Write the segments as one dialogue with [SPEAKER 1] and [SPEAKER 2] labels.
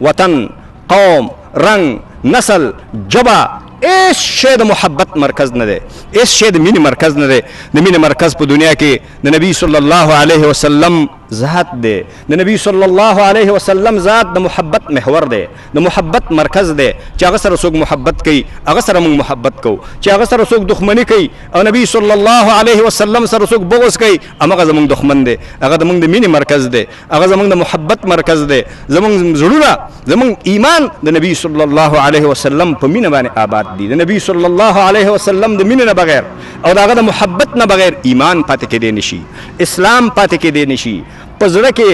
[SPEAKER 1] وطن قوم رنگ نسل جبا ایس شے د محبت مرکز نه دی ایس شے د مینې مرکز نه دی د مینې مرکز په دنیا کې د نبی صلی الله علیه وسلم ذات دی د نبی صلی الله علیه وسلم ذات د محبت محور دی د محبت مرکز دی چې هغه سره څوک محبت کوي هغه سره موږ محبت کوو چې هغه سره څوک دښمني کوي او نبی صلی الله علیه وسلم سره څوک بغض کوي همغه زموږ دښمن دی هغه زموږ د مینې مرکز دی هغه زموږ د محبت مرکز دی زموږ زړونه زموږ ایمان د نبی صلی الله علیه وسلم په مینه باندې آباد دي د نبی صلی الله علیه وسلم د مینې نه بغیر او د هغه د محبت نه بغیر ایمان پاتې کېدی نشي اسلام پاتې کېدی نشي په زړه کې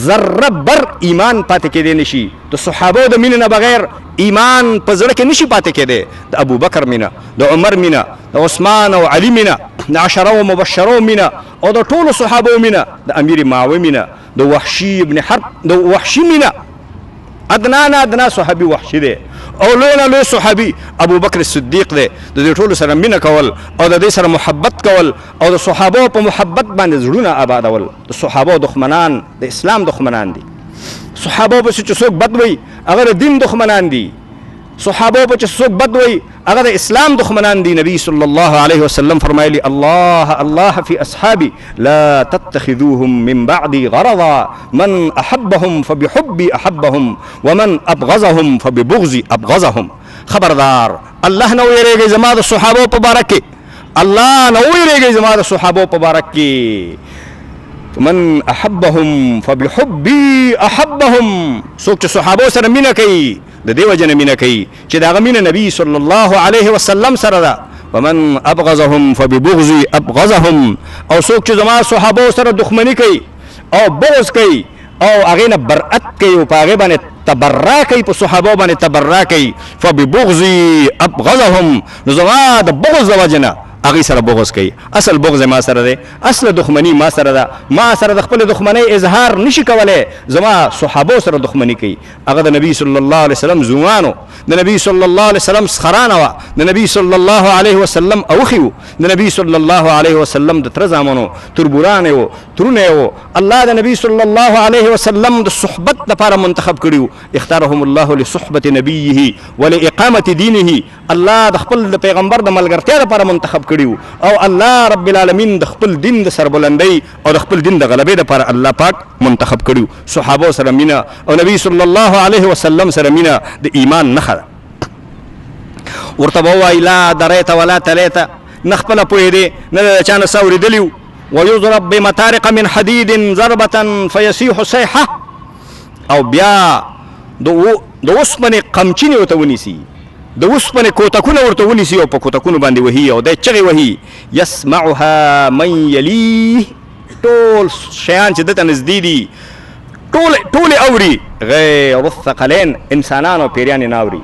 [SPEAKER 1] ذره بر ایمان پاتې کېدی نشي د صحابو د مینې نه بغیر ایمان په زړه کې نشي پاتې کېدی د ابوبکر مینه د عمر مینه د عثمان او علي مینه د عشره و مبشرو مینه او د ټولو صحابو مینه د امیر معاویه مینه د وحشي ابن حرب د وحشي مینه ادنا صحابي وحشي دی او لوی صحابي ابو بکر صدیق دی د دې ټولو سره مینه کول او د دې سره محبت کول او د صحابو په محبت باندې زړونه آبادول د صحابو دښمنان د اسلام دښمنان دي صحابو په چې څوک بد وي هغه د دین دښمنان دي صحابو په چې څوک بد وي هغه د اسلام دښمنان دي نبی صلی الله علیه وسلم فرمایلی الله فی اصحابی لا تتخذوهم من بعدی غرضا من احبهم فبحبی احبهم ومن ابغضهم فببغضی ابغضهم خبردار الله نه ویریږي زما د صحابو په باره کې الله نه ویریږي زما د صحابو په باره کې من احبهم فبحبی احبهم څوک چې صحابو سره مینه کوي د دې وجه نه مینه کوي چې د هغه مینه نبی صلی الله علیه وسلم سره ده ومن ابغضهم فببغضی ابغضهم او څوک چې زما صحابو سره دښمني کوي او بغض کوي او هغې نه برأت کوي او په هغې باندې تبرا کوي په صحابو باندې تبرا کوي فببغضی ابغضهم نو زما د بغض د وجه نه هغې سره بغض کوي اصل بغض ما سره دی اصل دښمني ما سره ده ما سره د خپل دښمنۍ اظهار نشي کولی زما صحابو سره دښمني کوي هغه د نبی صلی الله علیه وسلم زوانو د نبی صلی الله علیه وسلم سخرانه وه د نبی صلی الله علیه وسلم اوښي وو د نبی صلی الله علیه وسلم د تره زامنو تربورانې وو ترونه وو الله د نبی صلی الله علیه وسلم د صحبت لپاره منتخب کړي وو اختارهم الله لصحبت نبیه ولاقامت دینه الله د خپل د پیغمبر د ملګرتیا لپاره منتخب کړي او الله رب العالمین د خپل دین د سربلندۍ او د خپل دین د غلبې لپاره الله پاک منتخب کړي صحابو سره مینه او نبی صلی الله علیه وسلم سره مینه د ایمان نښه ده ورته به ووایي لا دریت ولا تلیت نه خپله پوهېدې نه د چا نه څه اورېدلي وو ویضرب بمطارق من حدید ضربة فیصیح صیحه او بیا د اوسپنې قمچینې ورته ونیسي د اوسپنې کوتکونه ورته ونیسي او په کوتکونو باندې وهي او دی چغې وهي یسمعها من یلیه ټول شیان چې دته نږدې دي ټولې اوري غیر الثقلین انسانان او پیریان یې نه اوري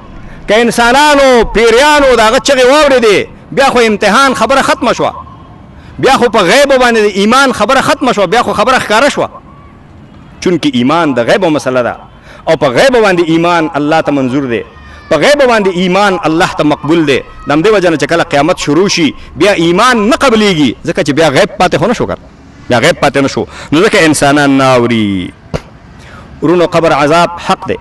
[SPEAKER 1] که انسانانو پیریانو د هغه چغې واورېدې بیا خو امتحان خبره ختمه شوه بیا خو په غیبو باندې د ایمان خبره ختمه شوه بیا خو خبره ښکاره شوه چونکې ایمان د غیبو مسله ده او په غیبو باندې ایمان الله ته منظور دی په غیب باندې ایمان الله ته مقبول دی د همدې وجه نه چې کله قیامت شروع شي بیا ایمان نه قبلیږي ځکه چې بیا غیب پاتې خو نه شو بیا غیب پاتې نه شو نو ځکه انسانان نه اوري ورونو قبر عذاب حق دی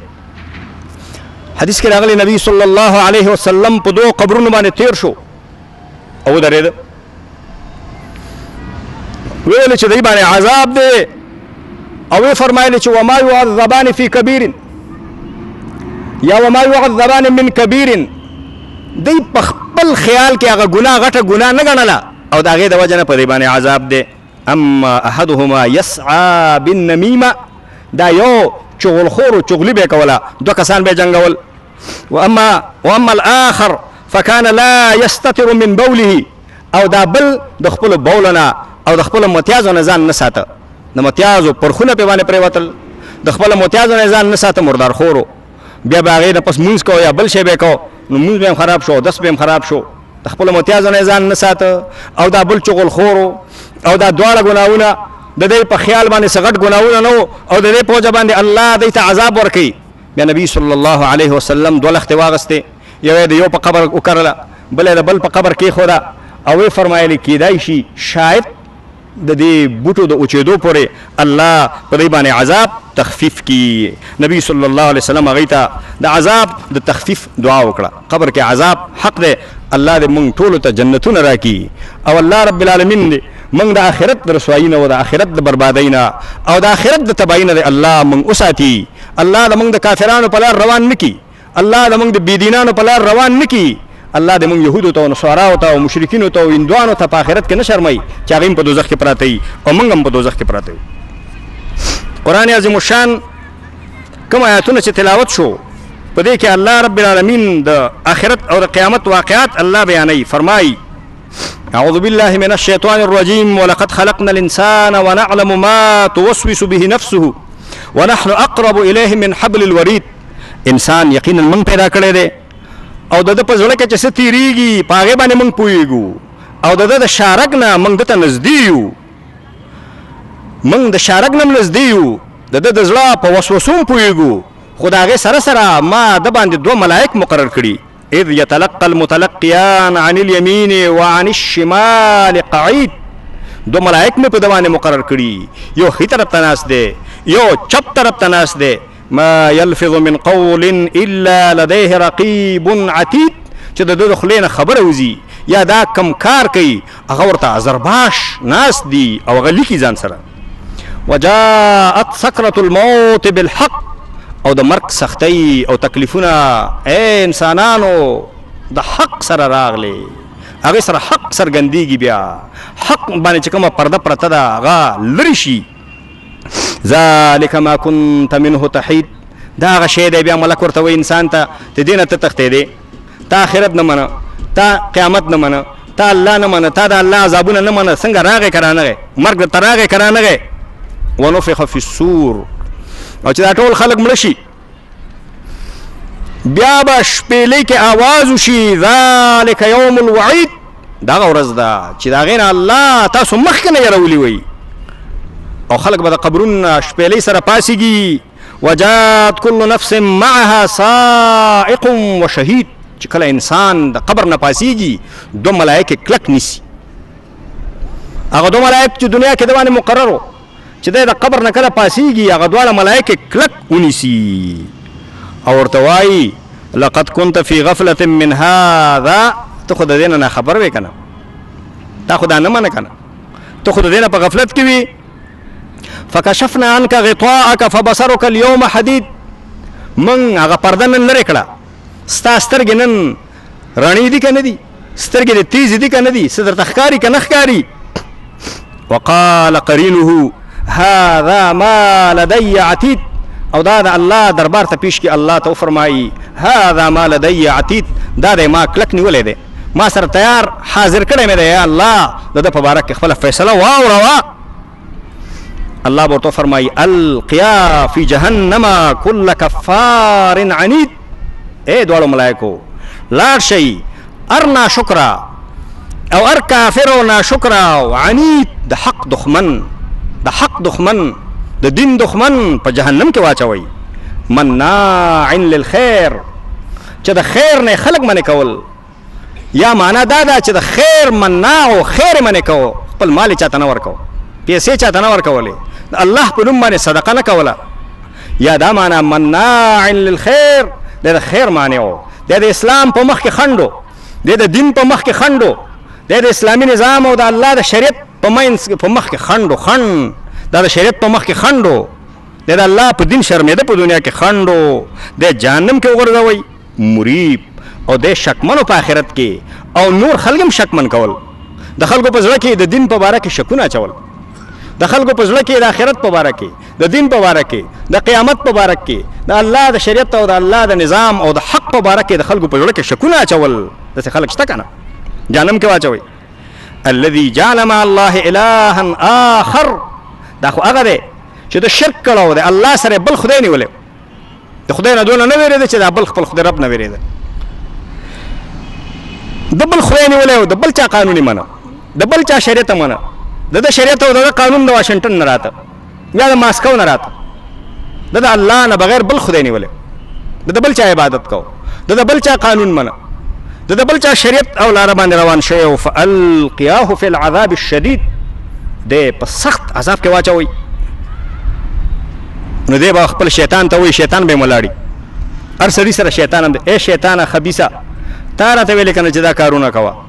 [SPEAKER 1] حدیث کې راغلی نبی صلی الله علیه وسلم په دوه قبرونو باندې تیر شو او ودرېده ویل چې دوی باندې عذاب دی او وی فرمایلی چې وما یعذبان فی کبیر یا وما یعذبان من کبیر دی په خپل خیال کې هغه ګناه غټه ګناه نه ګڼله او د هغې د وجه نه په دې باندې عذاب دی اما احدهما یسعى بالنمیمه دا یو چغلخور و چغلي به کوله دوه کسان به جنګول واما الاخر فكان لا يستتر من بوله او دا بل د خپل بولنا او د خپل متیازو نه ځان نه ساته د متیازو پرخونه په باندې پریوتل د خپل متیازو نه ځان نه ساته مردار خورو بیا به هغې نه پس مونځ کو یا بل شی به کو نو مونځ به هم خراب شو دس به هم خراب شو د خپل متیازو نه ځان نه ساته او دا بل چغل خورو او دا دواړه ګناهونه د دې په خیال باندې څه غټ ګناهونه نه وو او د دې په وجه باندې الله دوی ته عذاب ورکوي بیا نبي صلی الله علیه وسلم دوه لختې واغستې یو یې د یو په قبر وکرله بل یې د بل په قبر کېښوده او ویې فرمایلې کیدای شي شاید د دې بوټو د اوچېدو پورې الله په دې باندې عذاب تخفیف کی. نبی صلی الله علیه وسلم هغوی ته د عذاب د تخفیف دعا وکړه. قبر کې عذاب حق دی، الله دې موږ ټولو ته جنتونه راکړي او الله رب العالمین دې موږ د آخرت د رسوایي نه او د آخرت د بربادۍ نه او د آخرت د تباهۍ نه الله موږ وساتي. الله د موږ د کافرانو په لار روان نه کړي، الله د موږ د بېدینانو په لار روان نه کړي. الله دې موږ یهودو ته او نصاراو ته او مشرکینو ته او هندوانو ته په آخرت کې نه شرموي چې هغوی هم په دوزخ کې پراته وي او موږ هم په دوزخ کې پراته وي. قرآن عظیم الشان کوم آیاتونه چې تلاوت شو په دې کې الله رب العالمین د آخرت او د قیامت واقعات الله بیانوي. فرمایي اعوذ بالله من الشیطان الرجیم ولقد خلقنا الانسان ونعلم ما توسوس به نفسه ونحن اقرب الیه من حبل الورید. انسان یقینا موږ پیدا کړی دی او د ده په زړه کې چې څه تېرېږي په هغې باندې موږ پوهېږو او د ده د شارک نه موږ ده ته نږدې یو، موږ د شارک نه هم نږدې یو، د ده د زړه په وسوسو هم پوهېږو. خو د هغې سره سره ما ده باندې دوه ملایک مقرر کړي. اذ یتلقى المتلقیان عن الیمین وعن الشمال قعید. دو ملائک میں په دوانه مقرر کړي، یو ښي طرف ته ناست دی یو چپ طرف ته ناست دی. ما یلفظ من قول الا لديه رقیب عتید. چې د ده د خولې نه خبره وځي یا دا کم کار کوي هغه ورته ازرباش ناست دي او هغه لیکي ځان سره. وجاءت سکرة الموت بالحق. او د مرګ سختۍ او تکلیفونه اے انسانانو د حق سره راغلي، هغې سره حق څرګندېږي. بیا حق باندې چې کومه پرده پرته ده هغه لرې شي. ذلک ما کنت منه تحید. دا هغه شی دی بیا ملک ورته وایي انسان ته ته دې نه ته تښتېدې، تا آخرت نه منه، تا قیامت نه منه، تا الله نه منه، تا د الله عذابونه نه منه، څنګه راغې که رانغې، مرګ درته راغې که رانغې. ونفخ فی الصور. او چې دا ټول خلک مړه شي بیا به شپېلۍ کې آواز وشي ذلک یوم الوعید. دغه ورځ ده چې د هغې نه الله تاسو مخکې نه یرولي وي او خلک به د قبرونو نه شپېلۍ سره پاسېږي. وجاءت كل نفس معها سائق وشهید. چې کله انسان د قبر نه پاسېږي دو ملایک کلک نیسي. هغه دو ملایک چې دنیا کې د باندې مقرر و چې دی د قبر نه کله پاسېږي هغه دواړه ملایک کلک ونیسي او ورته وایي لقد كنت في غفلة من هذا. ته خو د دې نه خبر وې که نه، تا خو دا نه منه که نه، ته خو د دې نه په غفلت کې وي. فکشفنا عنك غطاءك فبصرك اليوم حديد. من هغه پرده نن لرې کړه، ستا سترګې نن رڼې دي که نه دي، سترګې دې تیزې دي که نه دي، څه درته ښکاري که نه ښکاري. وقال قرینه هذا ما لدي عتید. او دا د الله دربار ته پیش کی الله ته وفرمایي هذا ما لدي عتید. دا دی ما کلک نیولی دی، ما سره تیار حاضر کړی مې دی یا الله د ده په باره کې خپله فیصله واوروه. الله به ورته وفرمایي القیا فی جهنم کل کفار عنید. ای دواړو ملایکو لاړ شئ ار ناشکره او ار کافر او ناشکره او عنید د حق دښمن، د حق دښمن، د دین دښمن په جهنم کې واچوئ. مناع للخیر. چې د خیر نه خلق منې کول یا معنا دا ده چې د خیر مناع او خیر منې کوو، خپل مال یې چاته نه ورکو، پیسې چاته نه ورکولې، د الله په نوم باندې صدقه نه کوله. یا دا معنا مناع للخیر دی د خیر معنی و، دی د اسلام په مخ کې خنډو، دی د دین په مخ کې خنډو، دی د اسلامي نظام او د الله د شریعت په مخ کې خنډو، خنډ دا د شریعت په مخ کې خنډو، دی د الله په دین شرمېده په دنیا کې خنډو، دی جهنم کې وغورځوئ مریب او دی شکمنو په آخرت کې او نور خلک هم شکمن کول، د خلکو په زړه کې د دین په باره کې شکونه اچول، د خلکو په زړه کې د آخرت په باره کې، د دین په باره کې، د قیامت په باره کې، د الله د شریعت او د الله د نظام او د حق په باره کې د خلکو په زړه کې شکونه اچول. داسې خلک شته که نه؟ جهنم کې واچوئ. الذي جعل مع الله الها آخر. دا خو هغه دی چې د شرک کړی د الله سره بل خدای نیولی، د خدای نه دونه نه وېرېده چې دا بل خپل خدای رب نه وېرېده، د بل خدای نیولی او د بل چا قانون یې منه، د بل چا شریعت منه، د ده شریعت او د ده قانون د واشنګټن نه راته یا د ماسکو نه راته، د الله نه بغیر بل خدای نیولی، د بل چا عبادت کو، د بل چا قانون منه، د بل چا شریعت او لاره باندې روان شوی. فالقیاه فی العذاب الشدید. دی په سخت عذاب کې واچوئ نو دی به خپل شیطان ته وایي شیطان به یې ملاړي هر سړي سره شیطان هم دی ای شیطانه خبیثه تا راته ویلې که نه چې دا کارونه کوه